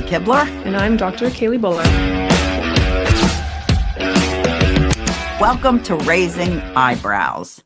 Celia Kibler. And I'm Dr. Kailey Buller. Welcome to Raising Eyebrows.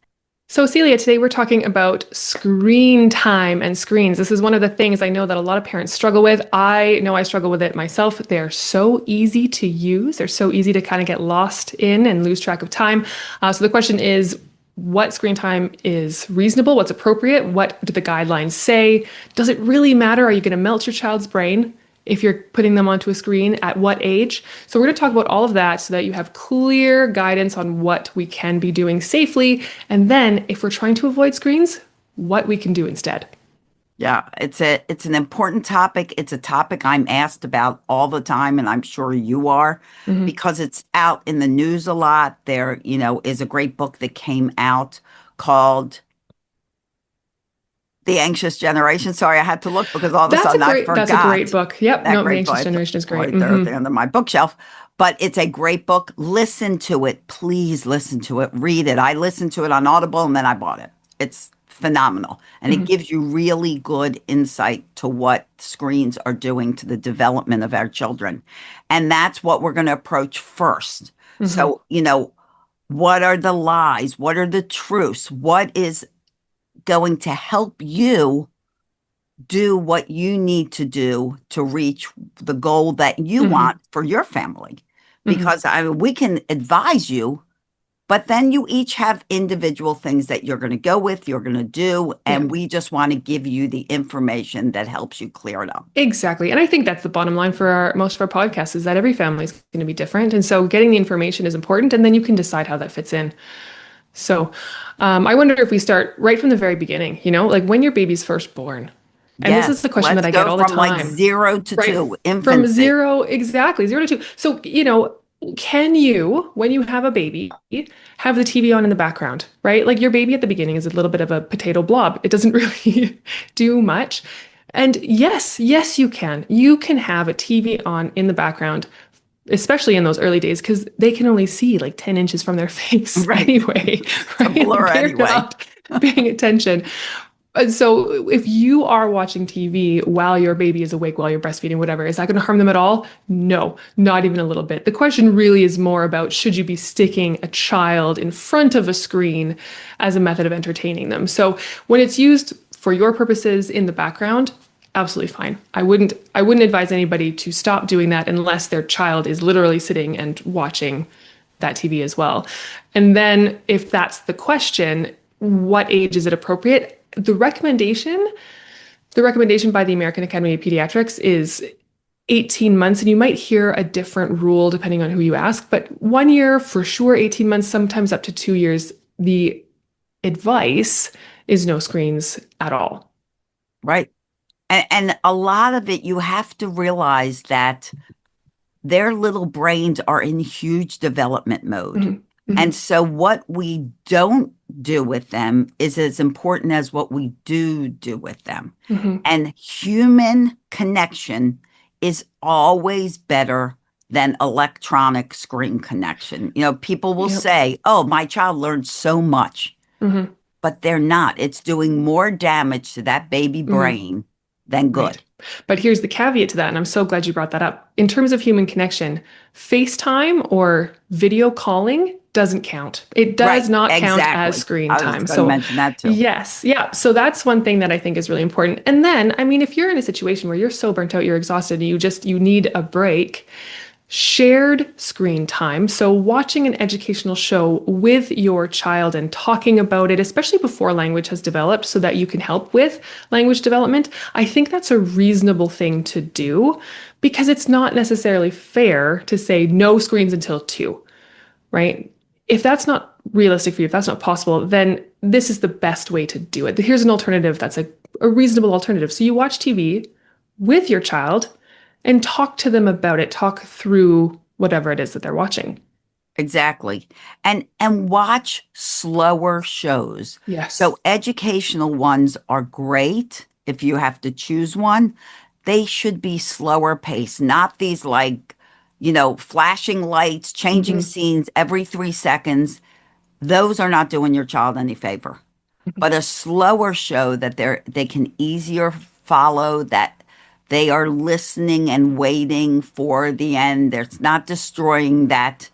So Celia, today we're talking about screen time and screens. This is one of the things I know that a lot of parents struggle with. I know I struggle with it myself. They're so easy to use. They're so easy to kind of get lost in and lose track of time. So the question is, what screen time is reasonable? What's appropriate? What do the guidelines say? Does it really matter? Are you going to melt your child's brain if you're putting them onto a screen? At what age? So we're going to talk about all of that so that you have clear guidance on what we can be doing safely. And then if we're trying to avoid screens, what we can do instead. Yeah, it's an important topic. It's a topic I'm asked about all the time, and I'm sure you are, because it's out in the news a lot. There, is a great book that came out called The Anxious Generation. Sorry, I had to look because all of a sudden I forgot. That's a great book. Yep. That No, The great Anxious book. Generation is great. Right there at the end of my bookshelf. But it's a great book. Listen to it. Please listen to it. Read it. I listened to it on Audible and then I bought it. It's phenomenal. And it gives you really good insight to what screens are doing to the development of our children. And that's what we're going to approach first. So, what are the lies? What are the truths? What is going to help you do what you need to do to reach the goal that you want for your family? Because we can advise you, but then you each have individual things that you're going to go with, you're going to do, and we just want to give you the information that helps you clear it up. Exactly. And I think that's the bottom line for most of our podcasts, is that every family is going to be different. And so getting the information is important, and then you can decide how that fits in. So I wonder if we start right from the very beginning, like when your baby's first born. And this is the question that I get all the time. Like 0 to 2, infancy. From 0 to 2. So, can you, when you have a baby, have the TV on in the background, right? Like your baby at the beginning is a little bit of a potato blob. It doesn't really do much. And yes, you can. You can have a TV on in the background, especially in those early days, because they can only see like 10 inches from their face anyway, right? They're not paying attention. So if you are watching TV while your baby is awake, while you're breastfeeding, whatever, is that going to harm them at all? No, not even a little bit. The question really is more about, should you be sticking a child in front of a screen as a method of entertaining them? So when it's used for your purposes in the background, absolutely fine. I wouldn't advise anybody to stop doing that unless their child is literally sitting and watching that TV as well. And then if that's the question, what age is it appropriate? The recommendation by the American Academy of Pediatrics is 18 months, and you might hear a different rule depending on who you ask, but 1 year for sure, 18 months, sometimes up to 2 years. The advice is no screens at all. Right. And a lot of it, you have to realize that their little brains are in huge development mode. And so what we don't do with them is as important as what we do with them. And human connection is always better than electronic screen connection. People will say, oh, my child learned so much, but they're not. It's doing more damage to that baby brain than good. Right. But here's the caveat to that, and I'm so glad you brought that up. In terms of human connection, FaceTime or video calling doesn't count. It does not count as screen time. I was going to mention that too. Yes. Yeah. So that's one thing that I think is really important. And then, if you're in a situation where you're so burnt out, you're exhausted, and you need a break, shared screen time. So watching an educational show with your child and talking about it, especially before language has developed, so that you can help with language development. I think that's a reasonable thing to do, because it's not necessarily fair to say no screens until 2, right? If that's not realistic for you, if that's not possible, then this is the best way to do it. Here's an alternative that's a reasonable alternative. So you watch TV with your child and talk to them about it. Talk through whatever it is that they're watching. Exactly. And watch slower shows. Yes. So educational ones are great. If you have to choose one, they should be slower paced, not these flashing lights, changing scenes every 3 seconds. Those are not doing your child any favor. But a slower show that they can easier follow, that They are listening and waiting for the end. It's not destroying that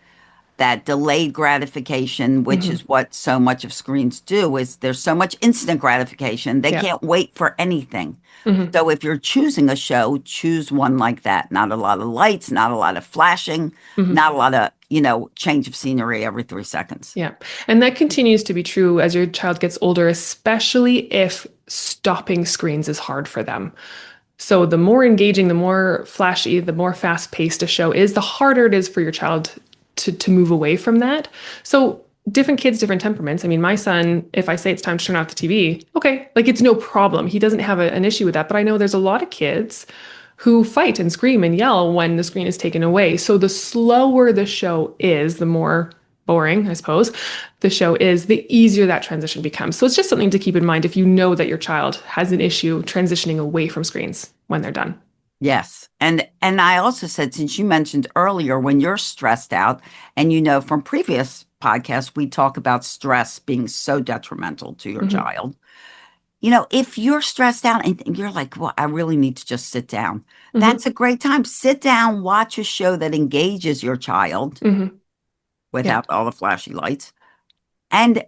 delayed gratification, which Hmm. is what so much of screens do, is there's so much instant gratification. They Yeah. can't wait for anything. Hmm. So if you're choosing a show, choose one like that. Not a lot of lights, not a lot of flashing, Hmm. not a lot of, change of scenery every 3 seconds. Yeah. And that continues to be true as your child gets older, especially if stopping screens is hard for them. So the more engaging, the more flashy, the more fast-paced a show is, the harder it is for your child to move away from that. So different kids, different temperaments. I mean, my son, if I say it's time to turn off the TV, okay, like it's no problem. He doesn't have an issue with that. But I know there's a lot of kids who fight and scream and yell when the screen is taken away. So the slower the show is, the more boring, I suppose, the show is, the easier that transition becomes. So it's just something to keep in mind if you know that your child has an issue transitioning away from screens when they're done. Yes. And I also said, since you mentioned earlier, when you're stressed out, and from previous podcasts, we talk about stress being so detrimental to your Hmm. child. If you're stressed out and you're like, well, I really need to just sit down, Hmm. that's a great time. Sit down, watch a show that engages your child Hmm. Yeah. without all the flashy lights, and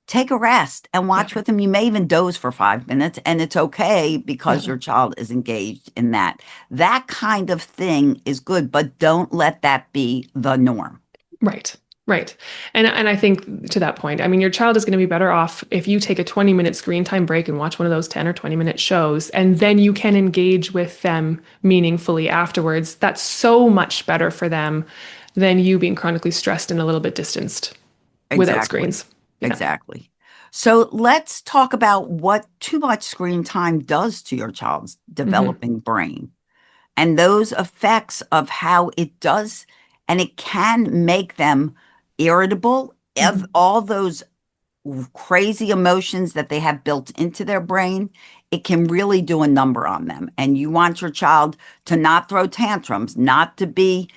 take a rest and Yeah. watch with them. You may even doze for 5 minutes, and it's okay because Yeah. your child is engaged in that. That kind of thing is good, but don't let that be the norm. Right. Right. And I think to that point, I mean, your child is going to be better off if you take a 20-minute screen time break and watch one of those 10 or 20-minute shows, and then you can engage with them meaningfully afterwards. That's so much better for them than you being chronically stressed and a little bit distanced without Exactly. screens. Yeah. Exactly. So let's talk about what too much screen time does to your child's Hmm. developing brain, and those effects of how it does, and it can make them irritable, of Hmm. all those crazy emotions that they have built into their brain. It can really do a number on them. And you want your child to not throw tantrums, not to be,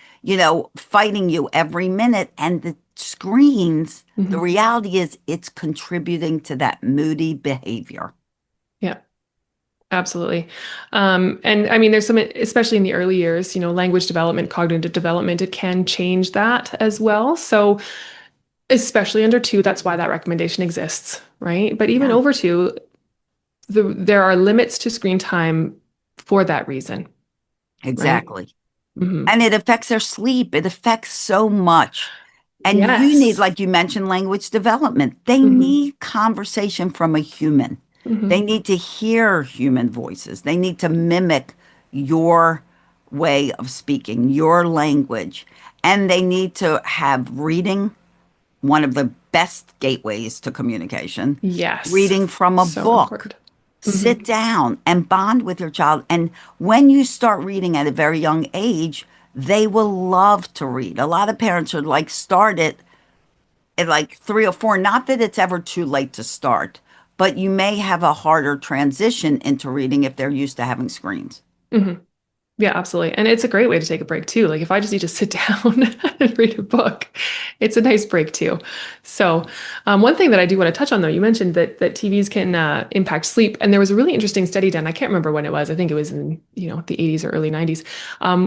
fighting you every minute. And the screens, the Hmm. reality is it's contributing to that moody behavior. Yeah. Absolutely. And I mean, there's some, especially in the early years, language development, cognitive development, it can change that as well. So, especially under two, that's why that recommendation exists, right? But even Yeah, over two, there are limits to screen time for that reason, right? exactly. Hmm. And it affects their sleep. It affects so much. And you need, Yes. like you mentioned, language development. They Hmm. need conversation from a human. They Hmm. need to hear human voices. They need to mimic your way of speaking, your language. And they need to have reading, one of the best gateways to communication, Yes. reading from a So book. important. Hmm. Sit down and bond with your child. And when you start reading at a very young age, they will love to read. A lot of parents are like, start it at like 3 or 4. Not that it's ever too late to start, but you may have a harder transition into reading if they're used to having screens. Hmm. Yeah, absolutely. And it's a great way to take a break too. Like if I just need to sit down and read a book, it's a nice break too. So, one thing that I do want to touch on though, you mentioned that TVs can impact sleep, and there was a really interesting study done. I can't remember when it was. I think it was in the 80s or early 90s,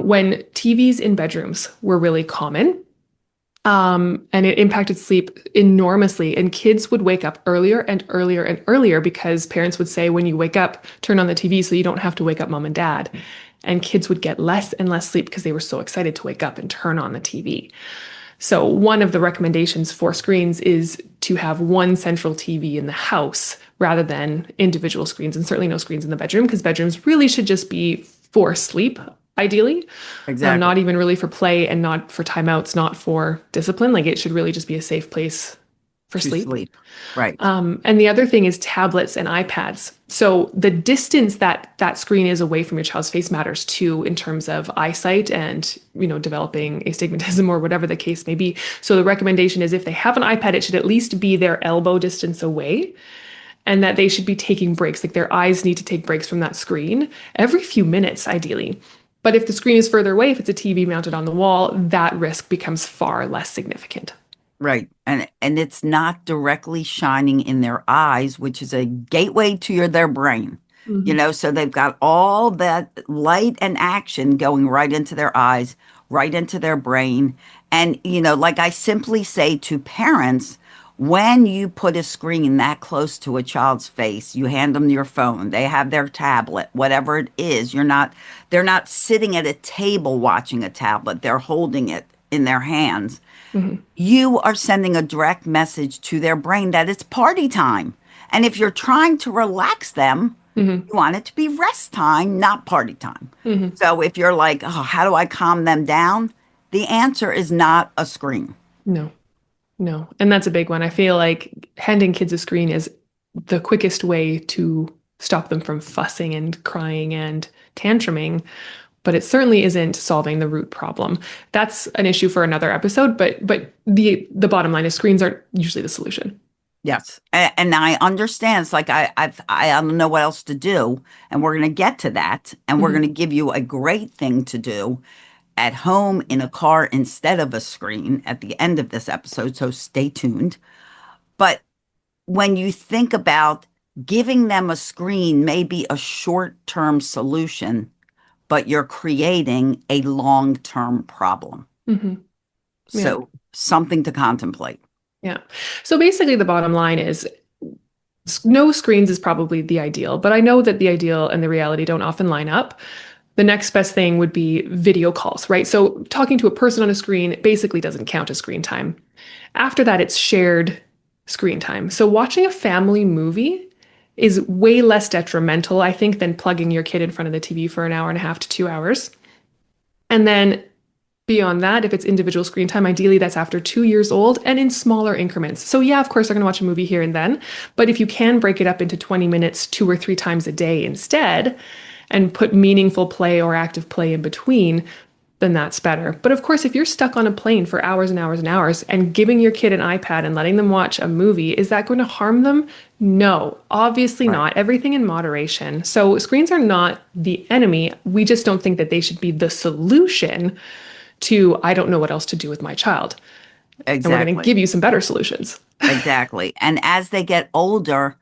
when TVs in bedrooms were really common. And it impacted sleep enormously. And kids would wake up earlier and earlier and earlier because parents would say, when you wake up, turn on the TV so you don't have to wake up mom and dad. And kids would get less and less sleep because they were so excited to wake up and turn on the TV. So, one of the recommendations for screens is to have one central TV in the house rather than individual screens, and certainly no screens in the bedroom because bedrooms really should just be for sleep, ideally. Exactly. Not even really for play and not for timeouts, not for discipline. Like it should really just be a safe place for To sleep. sleep. Right. And the other thing is tablets and iPads. So the distance that that screen is away from your child's face matters too in terms of eyesight and developing astigmatism or whatever the case may be. So the recommendation is if they have an iPad, it should at least be their elbow distance away, and that they should be taking breaks. Like their eyes need to take breaks from that screen every few minutes, ideally. But if the screen is further away, if it's a TV mounted on the wall, that risk becomes far less significant. Right. And it's not directly shining in their eyes, which is a gateway to their brain. Mhm. So they've got all that light and action going right into their eyes, right into their brain. And, like I simply say to parents, when you put a screen that close to a child's face, you hand them your phone, they have their tablet, whatever it is, they're not sitting at a table watching a tablet, they're holding it in their hands. Mhm. You are sending a direct message to their brain that it's party time. And if you're trying to relax them, Mhm. you want it to be rest time, not party time. Mhm. So if you're like, oh, how do I calm them down? The answer is not a screen. No. No. And that's a big one. I feel like handing kids a screen is the quickest way to stop them from fussing and crying and tantruming, but it certainly isn't solving the root problem. That's an issue for another episode, but the bottom line is screens aren't usually the solution. Yes. And I understand. It's like I don't know what else to do. And we're going to get to that. And we're going Mhm. to give you a great thing to do at home in a car instead of a screen at the end of this episode. So stay tuned. But when you think about giving them a screen, may be a short-term solution, but you're creating a long-term problem. Mhm. Yeah. So something to contemplate. Yeah. So basically the bottom line is no screens is probably the ideal, but I know that the ideal and the reality don't often line up. The next best thing would be video calls, right? So talking to a person on a screen basically doesn't count as screen time. After that, it's shared screen time. So watching a family movie is way less detrimental, I think, than plugging your kid in front of the TV for an hour and a half to 2 hours. And then beyond that, if it's individual screen time, ideally that's after 2 years old and in smaller increments. So, yeah, of course, they're going to watch a movie here and then. But if you can break it up into 20 minutes 2 or 3 times a day instead and put meaningful play or active play in between, then that's better. But of course, if you're stuck on a plane for hours and hours and hours and giving your kid an iPad and letting them watch a movie, is that going to harm them? No, obviously Right. not. Everything in moderation. So screens are not the enemy. We just don't think that they should be the solution to, I don't know what else to do with my child. And we're going to Exactly. give you some better solutions. Exactly. And as they get older,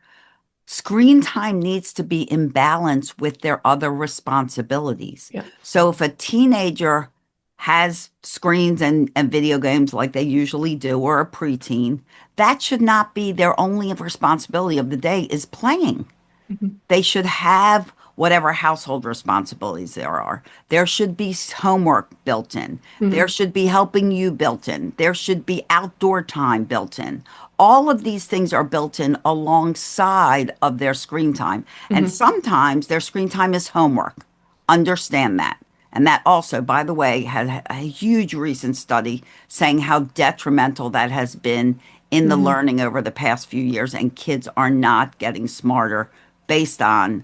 screen time needs to be in balance with their other responsibilities. Yeah. So if a teenager has screens and video games like they usually do, or a preteen, that should not be their only responsibility of the day is playing. Mhm. They should have whatever household responsibilities there are. There should be homework built in. There Mhm. should be helping you built in. There should be outdoor time built in. All of these things are built in alongside of their screen time. And Mhm. sometimes their screen time is homework. Understand that. And that also, by the way, had a huge recent study saying how detrimental that has been in the Mhm. learning over the past few years, and kids are not getting smarter based on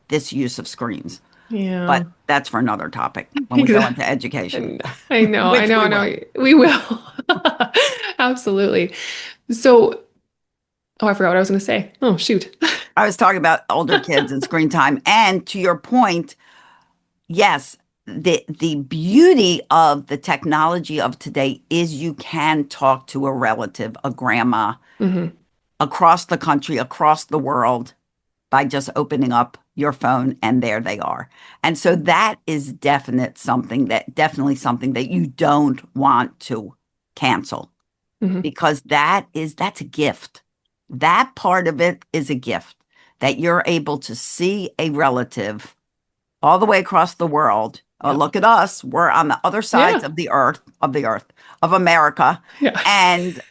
this use of screens. Yeah. But that's for another topic when we go into Exactly. education, I know, I which know, we I will. know. We will. Absolutely. So, oh, I forgot what I was going to say. Oh, shoot. I was talking about older kids and screen time. And to your point, yes, the beauty of the technology of today is you can talk to a relative, a grandma Hmm. across the country, across the world by just opening up your phone and there they are. And so that is definitely something that you don't want to cancel Hmm. because that's a gift. That part of it is a gift that you're able to see a relative all the way across the world. Oh, Yeah. look at us. We're on the other sides Yeah. of America, Yeah. and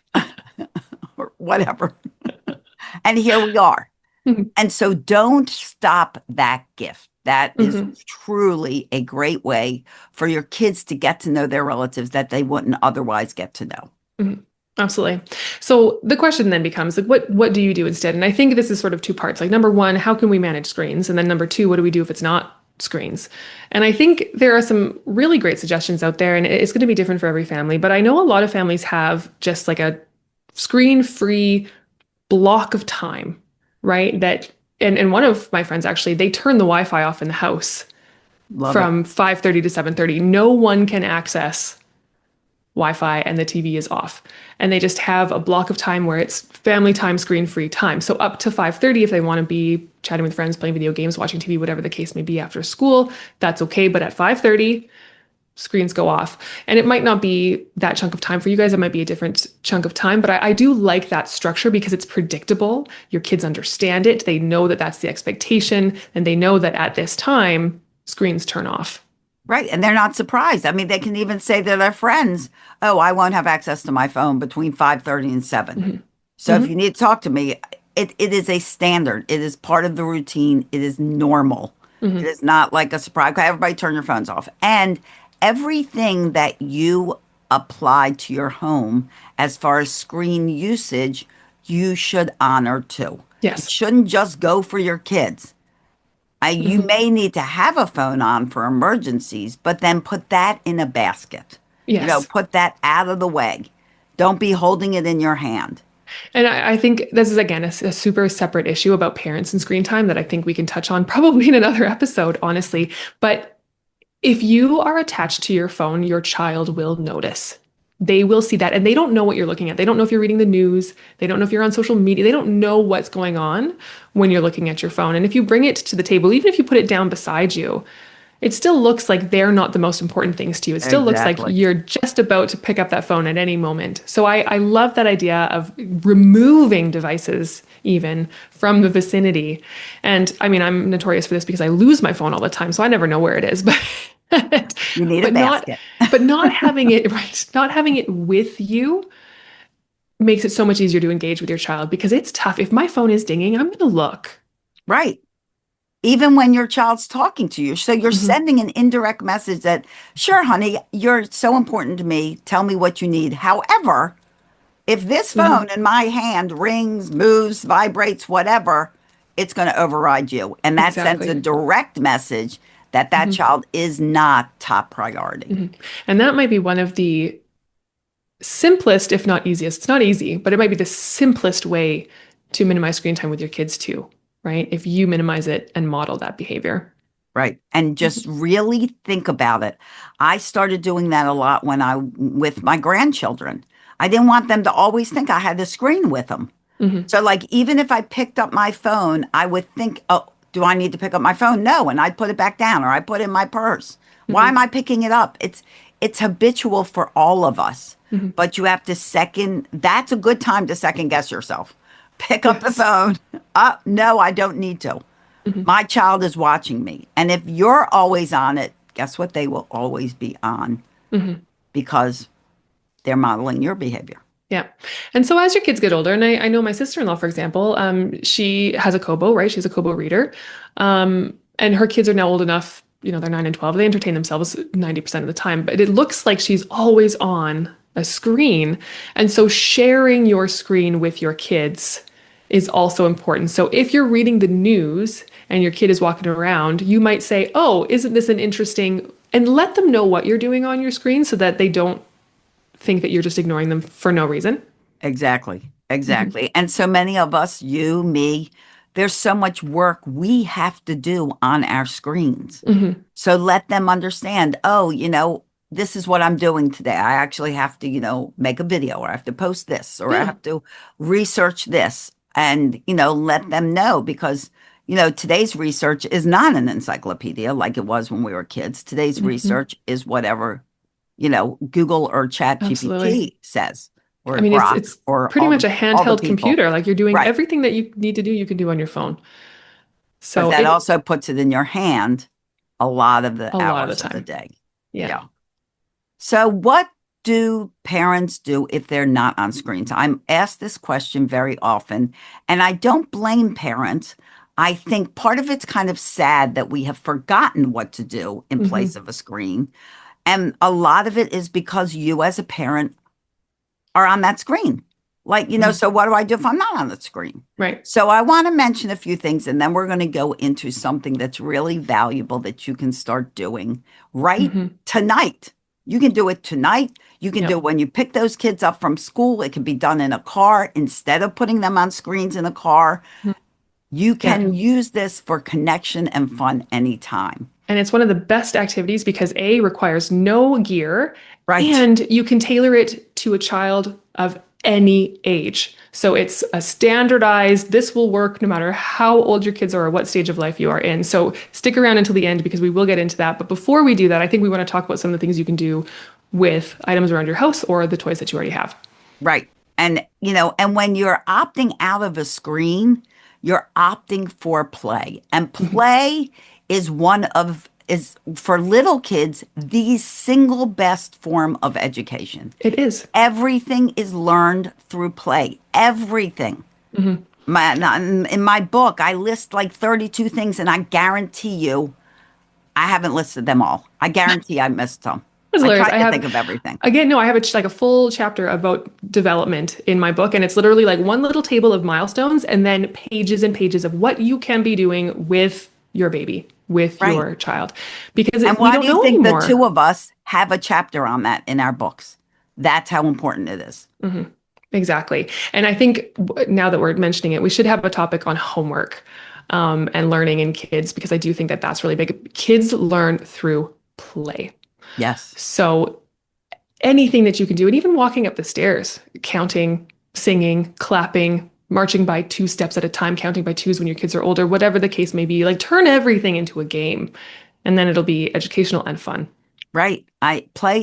or whatever. And here we are. Hmm. And so don't stop that gift. That is Hmm. truly a great way for your kids to get to know their relatives that they wouldn't otherwise get to know. Hmm. Absolutely. So the question then becomes like, what do you do instead? And I think this is sort of two parts. Like number one, how can we manage screens? And then number two, what do we do if it's not screens? And I think there are some really great suggestions out there, and it's going to be different for every family. But I know a lot of families have just like a screen-free block of time, right? That and one of my friends actually, they turn the Wi-Fi off in the house Love it. from 5:30 to 7:30. No one can access Wi-Fi, and the TV is off. And they just have a block of time where it's family time, screen-free time. So up to 5:30 if they want to be chatting with friends, playing video games, watching TV, whatever the case may be after school, that's okay. But at 5:30, screens go off. And it might not be that chunk of time for you guys. It might be a different chunk of time. But I do like that structure because it's predictable. Your kids understand it. They know that that's the expectation. And they know that at this time, screens turn off. Right. And they're not surprised. I mean, they can even say to their friends, oh, I won't have access to my phone between 5:30 and 7. Mhm. So if you need to talk to me, it is a standard. It is part of the routine. It is normal. It Mhm. is not like a surprise. Okay, everybody turn your phones off. And everything that you apply to your home as far as screen usage, you should honor too. It Yes. shouldn't just go for your kids. You Mhm. may need to have a phone on for emergencies, but then put that in a basket. Yes. Put that out of the way. Don't be holding it in your hand. And I think this is, again, a super separate issue about parents and screen time that I think we can touch on probably in another episode, honestly. But if you are attached to your phone, your child will notice. They will see that and they don't know what you're looking at. They don't know if you're reading the news. They don't know if you're on social media. They don't know what's going on when you're looking at your phone. And if you bring it to the table, even if you put it down beside you, it still looks like they're not the most important things to you. It still looks like Exactly. you're just about to pick up that phone at any moment. So I love that idea of removing devices even from the vicinity. And I mean, I'm notorious for this because I lose my phone all the time, so I never know where it is. But You need a but not basket. but not having it right, not having it with you makes it so much easier to engage with your child because it's tough. If my phone is dinging, I'm going to look. Right. Even when your child's talking to you. So you're Mhm. sending an indirect message that, sure, honey, you're so important to me. Tell me what you need. However, if this Mhm. phone in my hand rings, moves, vibrates, whatever, it's going to override you. And that sends a Exactly. direct message that that Mhm. child is not top priority. Mhm. And that might be one of the simplest, if not easiest. It's not easy, but it might be the simplest way to minimize screen time with your kids too, right? If you minimize it and model that behavior. Right. And just really think about it. I started doing that a lot with my grandchildren. I didn't want them to always think I had the screen with them. Hmm. So, like, even if I picked up my phone, I would think, oh, do I need to pick up my phone? No. And I'd put it back down or I put it in my purse. Why am Hmm. I picking it up? It's habitual for all of us. Hmm. But you have to that's a good time to second guess yourself. Pick up the Yes. phone. No, I don't need to. Hmm. My child is watching me. And if you're always on it, guess what? They will always be on Hmm. because they're modeling your behavior. Yeah. And so as your kids get older, and I know my sister-in-law, for example, she has a Kobo, right? She's a Kobo reader. And her kids are now old enough, they're 9 and 12. They entertain themselves 90% of the time, but it looks like she's always on a screen. And so sharing your screen with your kids is also important. So if you're reading the news and your kid is walking around, you might say, "Oh, isn't this an interesting?" And let them know what you're doing on your screen so that they don't think that you're just ignoring them for no reason. Exactly. Hmm. Exactly. And so many of us, you, me, there's so much work we have to do on our screens. Hmm. So let them understand, oh, this is what I'm doing today. I actually have to, make a video or I have to post this or I Yeah. have to research this and, let them know because, today's research is not an encyclopedia like it was when we were kids. Today's Hmm. research is whatever, Google or Chat Absolutely. GPT says I or mean, it's Grok it's or pretty much a all the handheld people. computer. Like you're doing Right. everything that you need to do, you can do on your phone. But So that it also puts it in your hand a lot of the a lot of the hours of the time. day. Yeah. Yeah. So, what do parents do if they're not on screens? I'm asked this question very often, and I don't blame parents. I think part of it's kind of sad that we have forgotten what to do in place Hmm. of a screen. And a lot of it is because you, as a parent, are on that screen. Like, Hmm. so what do I do if I'm not on the screen? Right. So I want to mention a few things and then we're going to go into something that's really valuable that you can start doing right Hmm. tonight. You can do it tonight. You can do it Yep. when you pick those kids up from school. It can be done in a car instead of putting them on screens in a car. Mhm. You Yeah. can use this for connection and fun anytime. And it's one of the best activities because A, requires no gear, Right. and you can tailor it to a child of any age. So it's a standardized, this will work no matter how old your kids are or what stage of life you are in. So stick around until the end because we will get into that. But before we do that, I think we want to talk about some of the things you can do with items around your house or the toys that you already have. Right. And, and when you're opting out of a screen, you're opting for play. And Mhm. play is for little kids the single best form of education. It is. Everything is learned through play. Everything. Mhm. In my book, I list like 32 things, and I guarantee you, I haven't listed them all. I guarantee I missed some. That's I hilarious. tried I to have, think of everything. again, no, I have like a full chapter about development in my book, and it's literally like one little table of milestones and then pages and pages of what you can be doing with your baby, with Right. your child, because And we why don't do you know think the anymore. two of us have a chapter on that in our books? That's how important it is. Mhm. Exactly. And I think now that we're mentioning it, we should have a topic on homework and learning in kids because I do think that that's really big. Kids learn through play. Yes. So anything that you can do, and even walking up the stairs, counting, singing, clapping, marching by two steps at a time, counting by twos when your kids are older, whatever the case may be, like turn everything into a game, and then it'll be educational and fun. Right. I play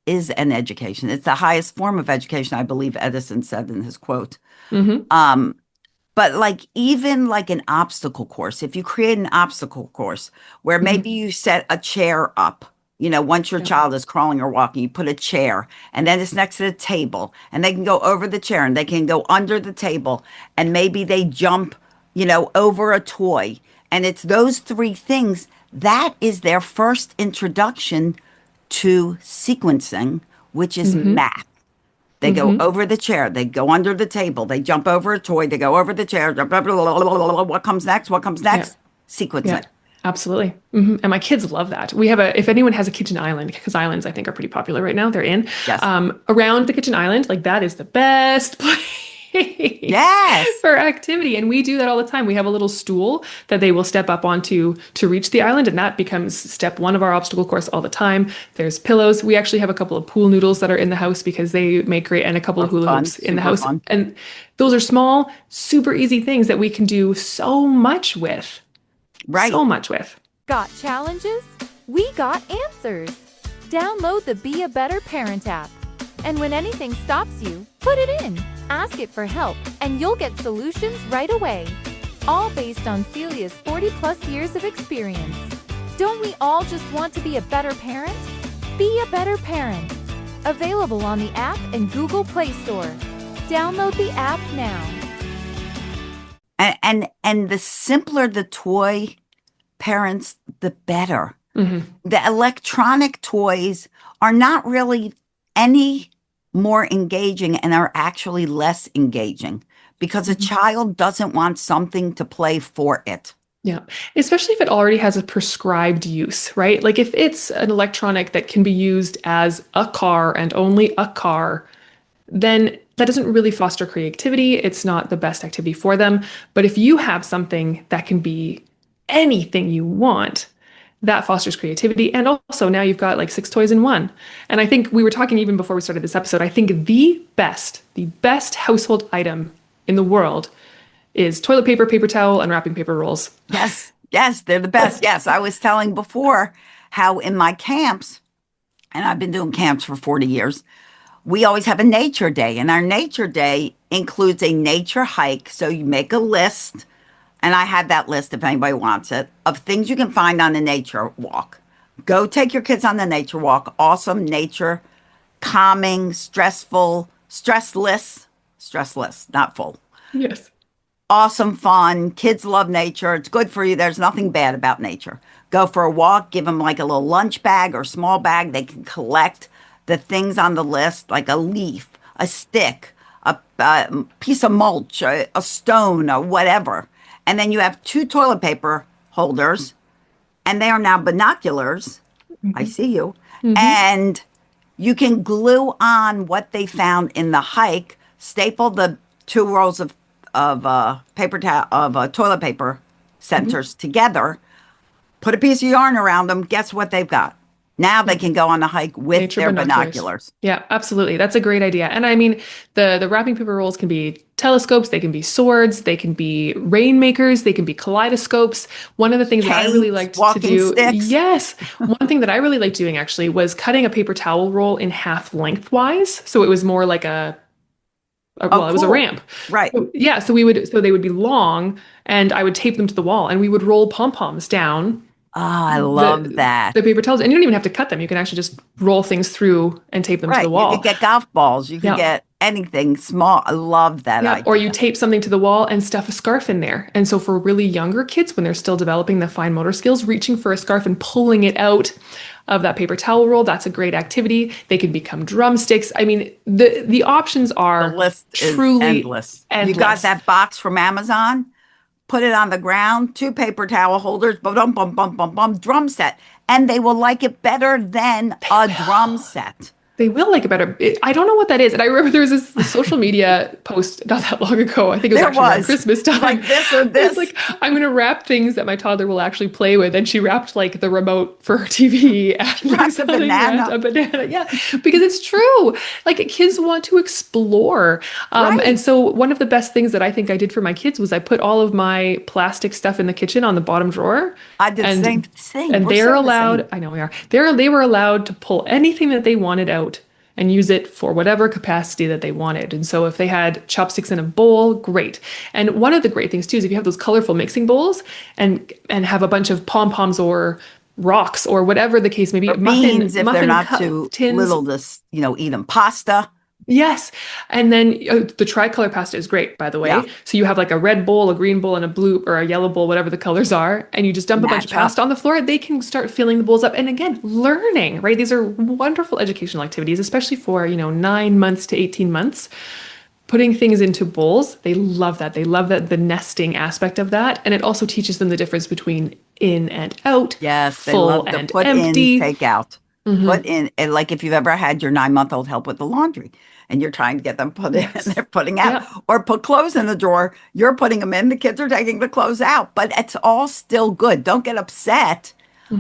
is an education. It's the highest form of education, I believe Edison said in his quote. Hmm. Um, but like even like an obstacle course, if you create an obstacle course where maybe Hmm. you set a chair up, once your Yeah. child is crawling or walking, you put a chair and then it's next to the table and they can go over the chair and they can go under the table and maybe they jump, over a toy. And it's those three things that is their first introduction to sequencing, which is Hmm. math. They go Hmm. over the chair. They go under the table. They jump over a toy. They go over the chair. What comes next? What comes Yeah. next? Yeah. Sequencing. Absolutely. And my kids love that. We have if anyone has a kitchen island, because islands I think are pretty popular right now, they're in. Yes. Around the kitchen island, like that is the best place Yes. for activity. And we do that all the time. We have a little stool that they will step up onto to reach the island. And that becomes step one of our obstacle course all the time. There's pillows. We actually have a couple of pool noodles that are in the house because they make great, and a couple Are of hula fun. hoops in the Super house. fun. And those are small, super easy things that we can do so much with. Right. So much with. Got challenges? We got answers. Download the Be a Better Parent app. And when anything stops you, put it in. Ask it for help, and you'll get solutions right away. All based on Celia's 40-plus years of experience. Don't we all just want to be a better parent? Be a better parent. Available on the app and Google Play Store. Download the app now. And the simpler the toy, parents, the better. Hmm. The electronic toys are not really any more engaging and are actually less engaging because a child doesn't want something to play for it. Yeah. Especially if it already has a prescribed use, right? Like if it's an electronic that can be used as a car and only a car, then that doesn't really foster creativity. It's not the best activity for them. But if you have something that can be anything you want, that fosters creativity. And also now you've got like six toys in one. And I think we were talking even before we started this episode, I think the best household item in the world is toilet paper, paper towel, and wrapping paper rolls. Yes, yes, they're the best. Yes, I was telling before how in my camps, and I've been doing camps for 40 years, we always have a nature day. And our nature day includes a nature hike. So you make a list, and I have that list if anybody wants it, of things you can find on a nature walk. Go take your kids on the nature walk. Awesome nature, calming, stressless, not full. Yes. Awesome fun. Kids love nature. It's good for you. There's nothing bad about nature. Go for a walk, give them like a little lunch bag or small bag. They can collect the things on the list, like a leaf, a stick, a piece of mulch, a stone, or whatever. And then you have two toilet paper holders, and they are now binoculars. I Hmm. see you. Hmm. And you can glue on what they found in the hike, staple the two rolls of paper towel of toilet paper Hmm. centers together, put a piece of yarn around them. Guess what they've got? Now they can go on a hike with Nature their binoculars. Yeah, absolutely. That's a great idea. And I mean, the wrapping paper rolls can be telescopes, they can be swords, they can be rainmakers, they can be kaleidoscopes. One of the things that I really Canes, liked to walking do, sticks. yes, one thing that I really liked doing actually was cutting a paper towel roll in half lengthwise. So it was more like well, it was a cool. ramp. Right. Yeah, so they would be long and I would tape them to the wall and we would roll pom-poms down Oh, I love that. the paper towels, and you don't even have to cut them. You can actually just roll things through and tape them to Right. the You wall. could get golf balls. You could get anything small. I love that idea. Or you tape something to the wall and stuff a scarf in there. And so for really younger kids, when they're still developing the fine motor skills, reaching for a scarf and pulling it out of that paper towel roll, that's a great activity. They can become drumsticks. I mean, the options are The list is truly endless. You got that box from Amazon? Put it on the ground, 2 paper towel holders, bum, bum, bum, bum, bum, drum set. And they will like it better than a drum set. They will like it better. I don't know what that is. And I remember there was this social media post not that long ago. I think it was actually around Christmas time. Like this or this. It's like, I'm going to wrap things that my toddler will actually play with. And she wrapped like the remote for her TV. And Wrapped a banana. A banana. Yeah. Because it's true. Like kids want to explore. Right. And so one of the best things that I think I did for my kids was I put all of my plastic stuff in the kitchen on the bottom drawer. I did the same thing. And they're allowed, I know we are, they were allowed to pull anything that they wanted out and use it for whatever capacity that they wanted. And so if they had chopsticks in a bowl, great. And one of the great things too is if you have those colorful mixing bowls and have a bunch of pom-poms or rocks or whatever the case may be. Or beans if they're not too little to, eat them. Pasta. Yes. And then the tricolor pasta is great, by the way. Yeah. So you have like a red bowl, a green bowl, and a blue or a yellow bowl, whatever the colors are. And you just dump a bunch of pasta on the floor. They can start filling the bowls up. And again, learning, right? These are wonderful educational activities, especially for, 9 months to 18 months. Putting things into bowls, they love that. They love that the nesting aspect of that. And it also teaches them the difference between in and out. Yes, they full love to and put empty. in, take out. Put in, and like if you've ever had your 9-month-old help with the laundry and you're trying to get them put in and they're putting out, or put clothes in the drawer, you're putting them in, the kids are taking the clothes out, but it's all still good. Don't get upset.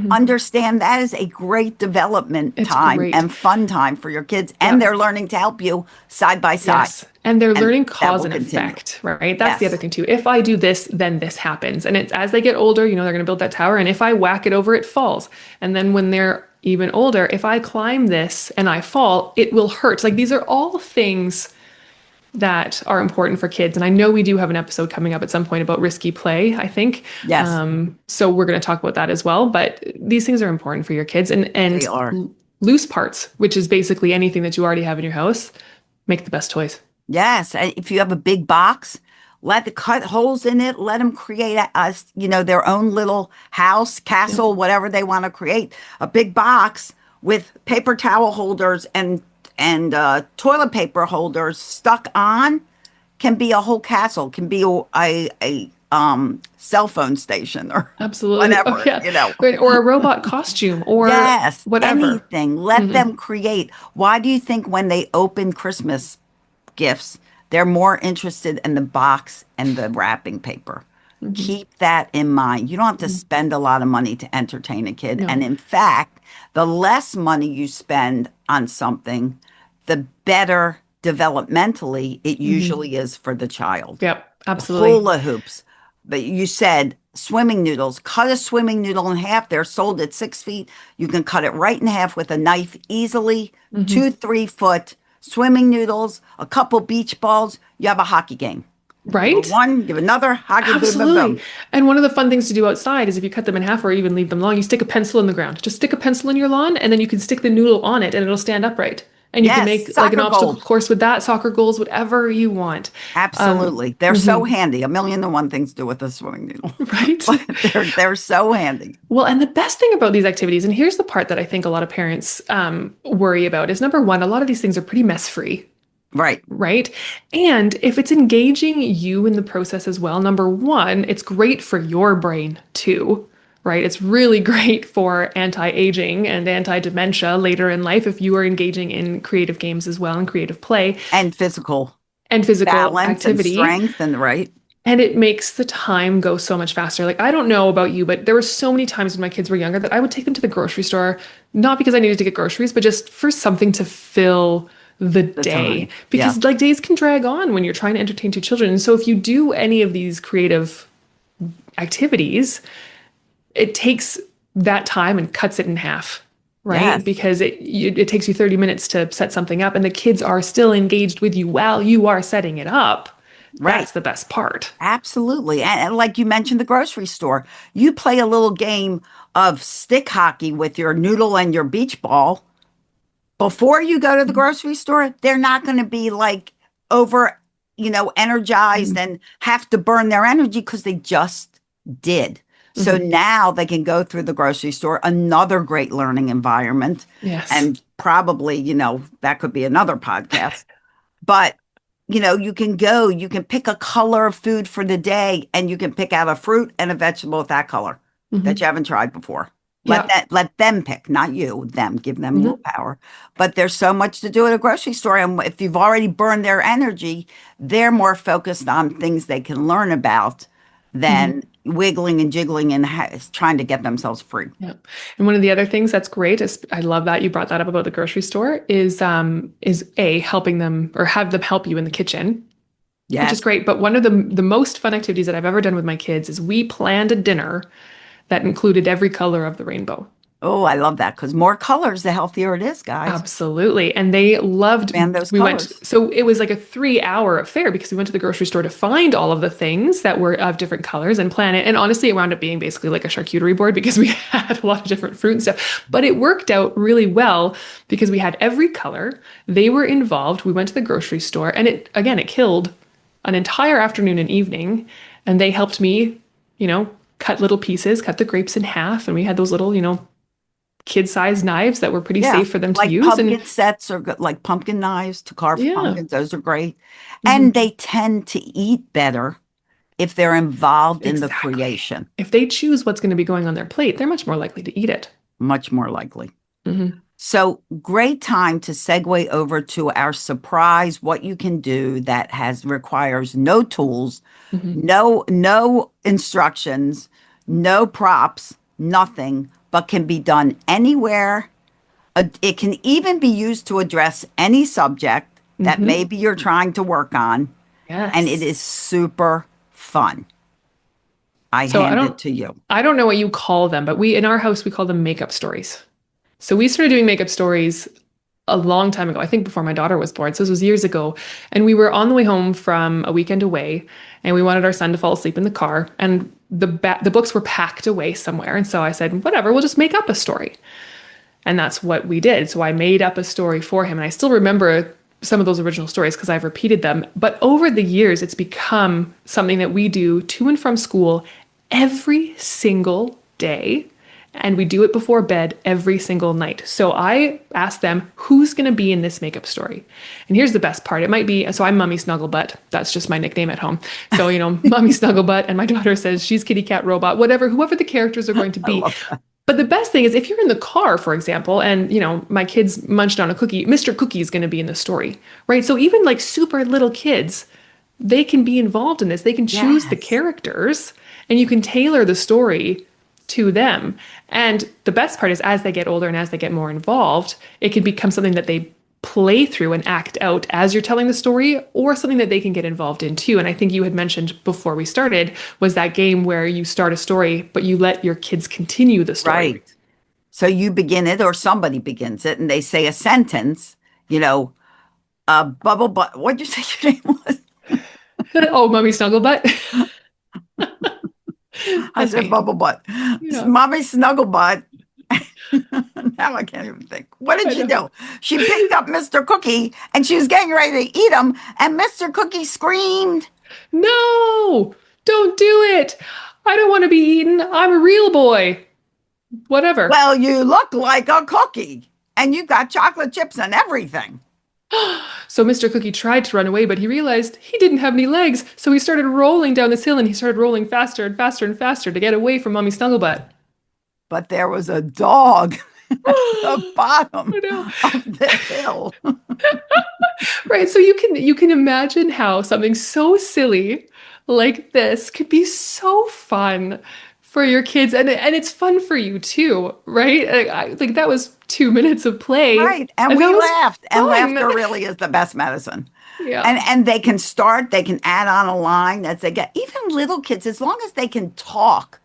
Understand that is a great development time and fun time for your kids, and they're learning to help you side by side. Yes. And they're learning cause and effect, right? That's the other thing too. If I do this, then this happens. And it's as they get older, they're going to build that tower. And if I whack it over, it falls. And then when they're even older, if I climb this and I fall, it will hurt. Like these are all things that are important for kids. And I know we do have an episode coming up at some point about risky play, I think. Yes. So we're going to talk about that as well. But these things are important for your kids. And they are. Loose parts, which is basically anything that you already have in your house, make the best toys. Yes. And if you have a big box, cut holes in it. Let them create their own little house, castle, whatever they want to create. A big box with paper towel holders and toilet paper holders stuck on can be a whole castle. Can be a cell phone station or whatever. Right. Or a robot costume or whatever. Anything. Let them create. Why do you think when they open Christmas gifts, they're more interested in the box and the wrapping paper? Keep that in mind. You don't have to spend a lot of money to entertain a kid. No. And in fact, the less money you spend on something, the better developmentally it usually is for the child. Yep, absolutely. Hula hoops. But you said swimming noodles. Cut a swimming noodle in half. They're sold at 6 feet. You can cut it right in half with a knife easily. 2-3 foot swimming noodles, a couple beach balls. You have a hockey game. Right. Give one, give another, hockey. Absolutely. Boom, boom, boom. And one of the fun things to do outside is if you cut them in half or even leave them long, you stick a pencil in the ground. Just stick a pencil in your lawn and then you can stick the noodle on it and it'll stand upright. And you can make like an obstacle course with that, soccer goals, whatever you want. Absolutely. They're so handy. 1,000,001 things to do with a swimming noodle. Right. But they're so handy. Well, and the best thing about these activities, and here's the part that I think a lot of parents worry about, is number one, a lot of these things are pretty mess-free. Right. Right. And if it's engaging you in the process as well, number one, it's great for your brain too. Right. It's really great for anti-aging and anti-dementia later in life if you are engaging in creative games as well and creative play. And physical balance activity. And strength and right. And it makes the time go so much faster. Like, I don't know about you, but there were so many times when my kids were younger that I would take them to the grocery store, not because I needed to get groceries, but just for something to fill the The day. time. Yeah. Because like days can drag on when you're trying to entertain two children. And so if you do any of these creative activities, it takes that time and cuts it in half, right? Yes. Because it takes you 30 minutes to set something up and the kids are still engaged with you while you are setting it up. Right. That's the best part. Absolutely. And like you mentioned, the grocery store, you play a little game of stick hockey with your noodle and your beach ball. Before you go to the grocery store, they're not going to be like over, energized and have to burn their energy because they just did. So now they can go through the grocery store, another great learning environment. Yes. And probably, that could be another podcast. But, you can pick a color of food for the day and you can pick out a fruit and a vegetable with that color that you haven't tried before. Let them pick, not you, them, give them a little power. But there's so much to do at a grocery store. And if you've already burned their energy, they're more focused on things they can learn about than wiggling and jiggling and trying to get themselves free. Yeah. And one of the other things that's great is, I love that you brought that up about the grocery store, is helping them or have them help you in the kitchen. Yeah. Which is great. But one of the most fun activities that I've ever done with my kids is we planned a dinner that included every color of the rainbow. Oh, I love that, because more colors, the healthier it is, guys. Absolutely. And they loved those colors. So it was like a 3-hour affair because we went to the grocery store to find all of the things that were of different colors and plan it. And honestly, it wound up being basically like a charcuterie board because we had a lot of different fruit and stuff. But it worked out really well because we had every color. They were involved. We went to the grocery store and it killed an entire afternoon and evening. And they helped me, cut little pieces, cut the grapes in half. And we had those little, kid-sized knives that were pretty safe for them to use. Pumpkin sets or like pumpkin knives to carve pumpkins. Those are great. And they tend to eat better if they're involved in the creation. If they choose what's going to be going on their plate, they're much more likely to eat it. Much more likely. So great time to segue over to our surprise, what you can do that requires no tools, no instructions, no props, nothing, but can be done anywhere. It can even be used to address any subject that maybe you're trying to work on. Yes. And it is super fun. I hand it to you. I don't know what you call them, but in our house, we call them makeup stories. So we started doing makeup stories a long time ago, I think before my daughter was born. So this was years ago. And we were on the way home from a weekend away and we wanted our son to fall asleep in the car. And the books were packed away somewhere. And so I said, whatever, we'll just make up a story. And that's what we did. So I made up a story for him. And I still remember some of those original stories because I've repeated them. But over the years, it's become something that we do to and from school every single day. And we do it before bed every single night. So I asked them, who's going to be in this makeup story? And here's the best part. It might be, so I'm Mummy Snugglebutt. That's just my nickname at home. So, Mummy Snugglebutt. And my daughter says she's Kitty Cat Robot, whoever the characters are going to be. But the best thing is if you're in the car, for example, and, my kids munched on a cookie, Mr. Cookie is going to be in the story, right? So even like super little kids, they can be involved in this. They can choose the characters and you can tailor the story to them. And the best part is as they get older and as they get more involved, it can become something that they play through and act out as you're telling the story, or something that they can get involved in too. And I think you had mentioned before we started was that game where you start a story, but you let your kids continue the story. Right. So you begin it or somebody begins it and they say a sentence, bubble butt. What'd you say your name was? Oh, Mummy Snugglebutt. I said bubble butt. Mommy Snugglebutt. Now I can't even think. What did she do? She picked up Mr. Cookie and she was getting ready to eat him. And Mr. Cookie screamed, "No, don't do it. I don't want to be eaten. I'm a real boy." Whatever. "Well, you look like a cookie and you got chocolate chips and everything." So Mr. Cookie tried to run away, but he realized he didn't have any legs. So he started rolling down this hill and he started rolling faster and faster and faster to get away from Mommy Snugglebutt. But there was a dog at the bottom of the hill. Right. So you can imagine how something so silly like this could be so fun for your kids, and it's fun for you too, right? Like that was 2 minutes of play, Right. And and that we was laughed. And fun. laughter really is the best medicine. Yeah. And they can add on a line as they get, even little kids, as long as they can talk.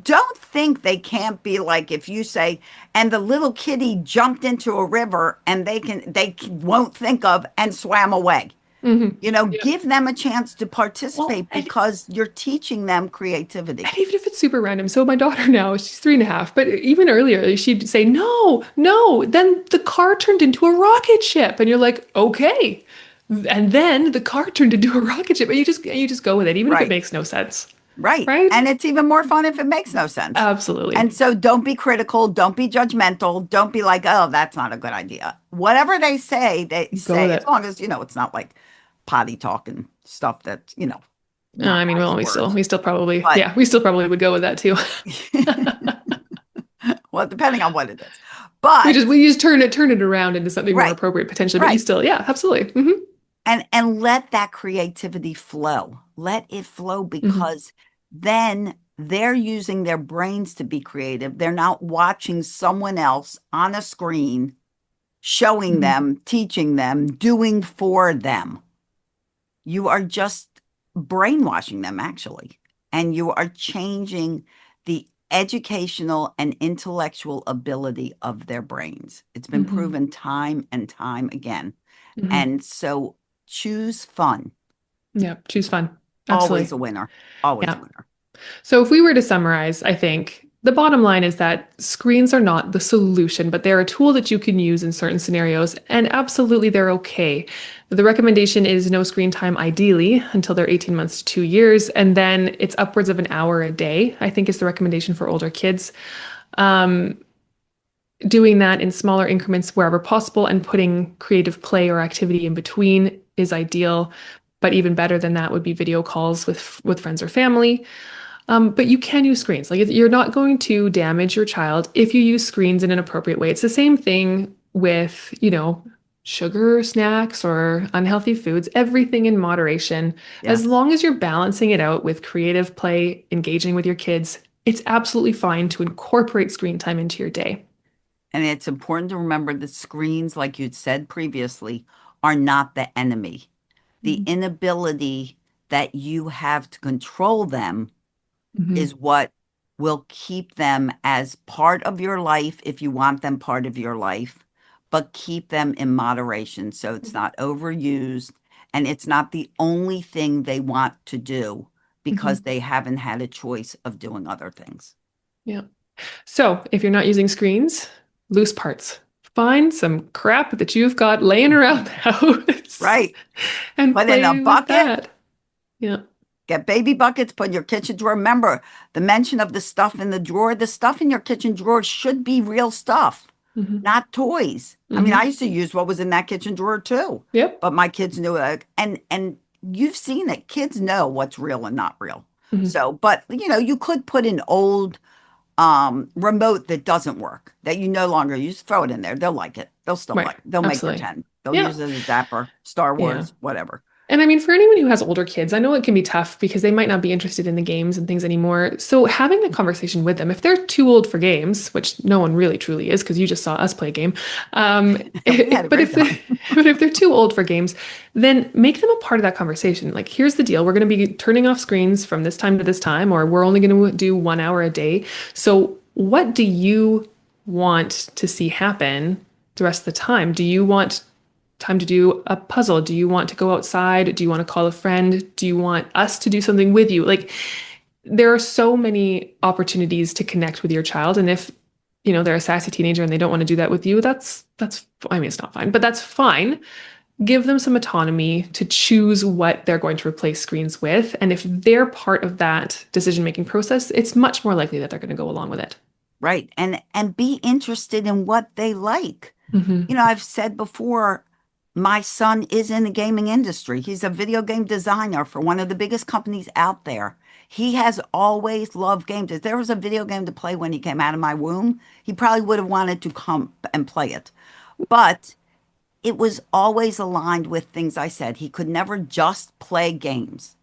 Don't think they can't be like if you say, and the little kitty jumped into a river and won't think of and swam away. Yeah. Give them a chance to Well, participate because you're teaching them creativity. and even if it's super random. So my daughter now, she's 3.5, but even earlier, she'd say, no, no. Then the car turned into a rocket ship. And you're like, okay. And then the car turned into a rocket ship. And you just go with it, even if it Right. makes no sense. Right. Right? And it's even more fun if it makes no sense. Absolutely. And so don't be critical. Don't be judgmental. Don't be like, oh, that's not a good idea. Whatever they Go with say, as it. long as, it's not like potty talk and stuff that, not I mean, well, nice we still, words. we still probably, But, yeah, we still probably would go with that too. well, depending on what it is. We But, just, we just turn it around into something more right, appropriate potentially, but you right. still, yeah, absolutely. And let that creativity flow. Let it flow because then they're using their brains to be creative. They're not watching someone else on a screen showing them, teaching them, doing for them. You are just brainwashing them, actually. And you are changing the educational and intellectual ability of their brains. It's been proven time and time again. And so choose fun. Yeah, choose fun. Always Absolutely. a winner. Always a Yeah. winner. So if we were to summarize, I think the bottom line is that screens are not the solution, but they're a tool that you can use in certain scenarios, and absolutely they're okay. The recommendation is no screen time ideally until they're 18 months to 2 years, and then it's upwards of an hour a day, I think is the recommendation for older kids. Doing that in smaller increments wherever possible and putting creative play or activity in between is ideal. But even better than that would be video calls with friends or family. But you can use screens. Like you're not going to damage your child if you use screens in an appropriate way. It's the same thing with, sugar snacks or unhealthy foods, everything in moderation. As Yes. long as you're balancing it out with creative play, engaging with your kids, it's absolutely fine to incorporate screen time into your day. And it's important to remember that screens, like you'd said previously, are not the enemy. The inability that you have to control them is what will keep them as part of your life if you want them part of your life, but keep them in moderation so it's not overused and it's not the only thing they want to do because they haven't had a choice of doing other things. Yeah. So if you're not using screens, loose parts. Find some crap that you've got laying around the house. Right. And Put play in a with bucket. that. Yeah. Get baby buckets, put in your kitchen drawer. Remember the mention of the stuff in the drawer. The stuff in your kitchen drawer should be real stuff, not toys. I mean, I used to use what was in that kitchen drawer too. Yep. But my kids knew it. And you've seen it. Kids know what's real and not real. So, but you could put an old remote that doesn't work, that you no longer use, throw it in there. They'll like it. They'll still Right. like it. They'll Absolutely. make pretend. They'll Yeah. use it as a zapper, Star Wars, whatever. And I mean, for anyone who has older kids, I know it can be tough because they might not be interested in the games and things anymore. So having a conversation with them, if they're too old for games, which no one really truly is because you just saw us play a game. We had a But great if they're, time. but if they're too old for games, then make them a part of that conversation. Like, here's the deal. We're going to be turning off screens from this time to this time, or we're only going to do 1 hour a day. So what do you want to see happen the rest of the time? Do you want time to do a puzzle? Do you want to go outside? Do you want to call a friend? Do you want us to do something with you? Like, there are so many opportunities to connect with your child. And if, they're a sassy teenager and they don't want to do that with you, I mean, it's not fine, but that's fine. Give them some autonomy to choose what they're going to replace screens with. And if they're part of that decision-making process, it's much more likely that they're going to go along with it. Right. And be interested in what they like. I've said before, my son is in the gaming industry. He's a video game designer for one of the biggest companies out there. He has always loved games. If there was a video game to play when he came out of my womb, he probably would have wanted to come and play it. But it was always aligned with things I said. He could never just play games.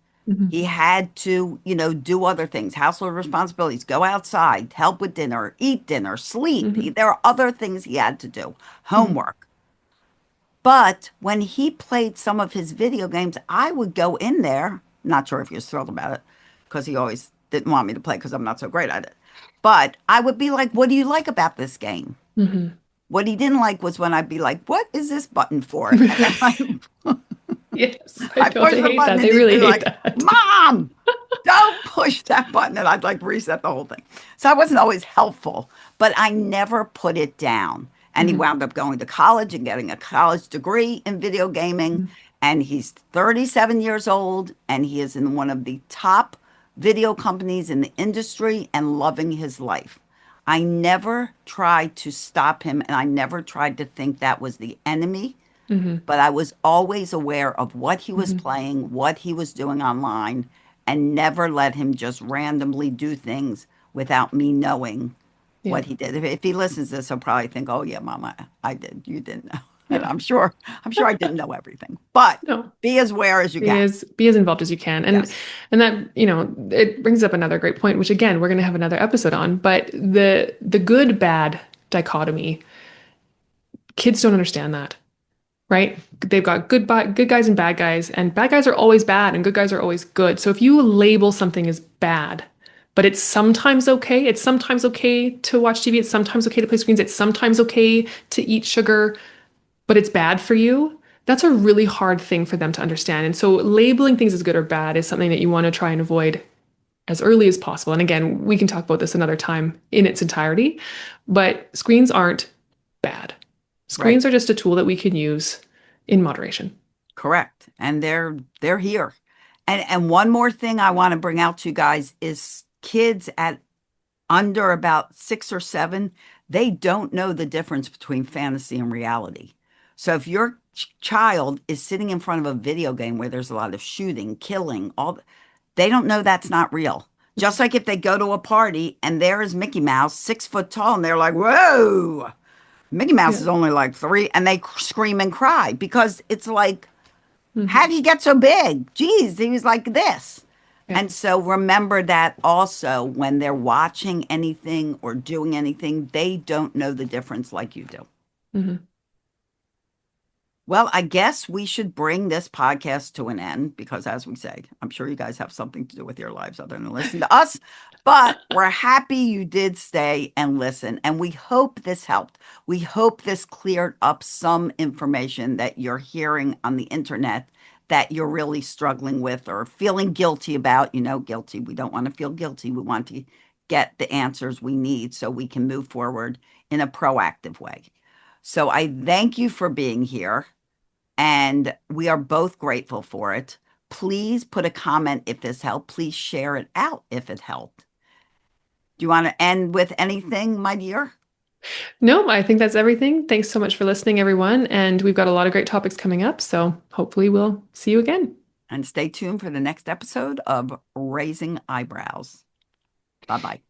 He had to, do other things, household responsibilities, go outside, help with dinner, eat dinner, sleep. There are other things he had to do, homework. But when he played some of his video games, I would go in there, not sure if he was thrilled about it, because he always didn't want me to play because I'm not so great at it. But I would be like, what do you like about this game? What he didn't like was when I'd be like, what is this button for? And then Yes, I push they the hate button that. and They really he'd be hate like, that. Mom, don't push that button. And I'd like reset the whole thing. So I wasn't always helpful, but I never put it down. And he wound up going to college and getting a college degree in video gaming. And he's 37 years old and he is in one of the top video companies in the industry and loving his life. I never tried to stop him and I never tried to think that was the enemy. But I was always aware of what he was playing, what he was doing online, and never let him just randomly do things without me knowing what he did. If he listens to this, he'll probably think, "Oh yeah, Mama, I did. You didn't know." And I'm sure I didn't know everything. But No. be as aware as you can. Be as involved as you can. And and that, it brings up another great point, which again, we're going to have another episode on, but the good bad dichotomy, kids don't understand that. Right? They've got good guys and bad guys are always bad and good guys are always good. So if you label something as bad, but it's sometimes okay to watch TV, it's sometimes okay to play screens, it's sometimes okay to eat sugar, but it's bad for you, that's a really hard thing for them to understand. And so labeling things as good or bad is something that you want to try and avoid as early as possible. And again, we can talk about this another time in its entirety, but screens aren't bad. Screens are just a tool that we can use in moderation. Correct. And they're here. And one more thing I want to bring out to you guys is kids at under about 6 or 7, they don't know the difference between fantasy and reality. So if your child is sitting in front of a video game where there's a lot of shooting, killing, they don't know that's not real. Just like if they go to a party and there is Mickey Mouse, 6 foot tall, and they're like, whoa, Mickey Mouse is only like 3, and they scream and cry because it's like, how did he get so big? Geez, he was like this. And so remember that also when they're watching anything or doing anything, they don't know the difference like you do. Well, I guess we should bring this podcast to an end because, as we say, I'm sure you guys have something to do with your lives other than listen to us. But we're happy you did stay and listen. And we hope this helped. We hope this cleared up some information that you're hearing on the internet that you're really struggling with or feeling guilty about. Guilty. We don't want to feel guilty. We want to get the answers we need so we can move forward in a proactive way. So I thank you for being here. And we are both grateful for it. Please put a comment if this helped. Please share it out if it helped. Do you want to end with anything, my dear? No, I think that's everything. Thanks so much for listening, everyone. And we've got a lot of great topics coming up. So hopefully we'll see you again. And stay tuned for the next episode of Raising Eyebrows. Bye-bye.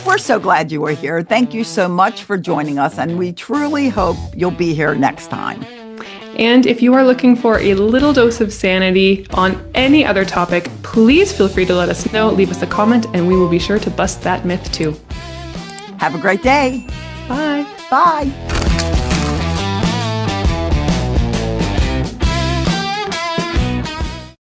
We're so glad you were here. Thank you so much for joining us, and we truly hope you'll be here next time. And if you are looking for a little dose of sanity on any other topic, please feel free to let us know, leave us a comment, and we will be sure to bust that myth too. Have a great day. Bye. Bye.